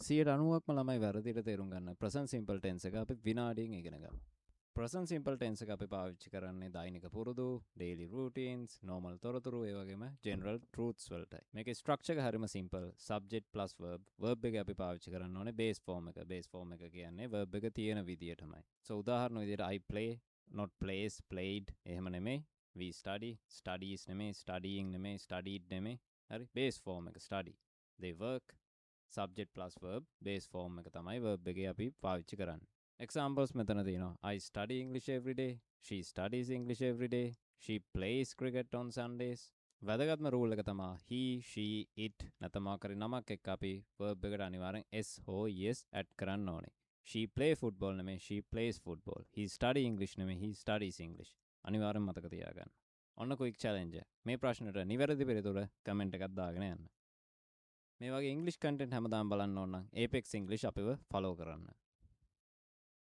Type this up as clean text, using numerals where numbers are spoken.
90%ක්ම ළමයි වැරදිට තේරුම් ගන්න present simple tense එක අපි විනාඩියෙන් ඉගෙන ගමු. present simple tense එක අපි පාවිච්චි කරන්නේ දෛනික පුරුදු, daily routines, normal තොරතුරු ඒ වගේම general truths වලටයි. මේකේ structure එක හරිම simple. subject plus verb. verb එක අපි පාවිච්චි කරන්න ඕනේ base form එක. base form එක කියන්නේ verb එක තියෙන විදියටමයි. so උදාහරණ විදියට I play, not plays, played එහෙම නෙමෙයි. we study, studies නෙමෙයි, studying නෙමෙයි, studied නෙමෙයි. හරි base form එක study. they work, subject plus verb, base form එක තමයි verb එකේ අපි පාවිච්චි කරන්නේ. examples මෙතන තියෙනවා. I study English every day. She studies English every day. She plays cricket on Sundays. වැදගත්ම රූල් එක තමයි he, she, it නැත්නම් මාකරි නමක් එක්ක අපි verb එකට අනිවාර්යෙන් s හෝ es add කරන්න ඕනේ. She play football නෙමෙයි she plays football. He study English නෙමෙයි he studies English. අනිවාර්යෙන් මතක තියාගන්න. ඔන්න quick challenge. මේ ප්‍රශ්නෙට නිවැරදි පිළිතුර කමෙන්ට් එකක් දාගෙන යන්න. මේ වගේ ඉංග්‍රීසි කන්ටෙන්ට් හැමදාම බලන්න ඕන නම් Apex English අපිව ෆලෝ කරන්න.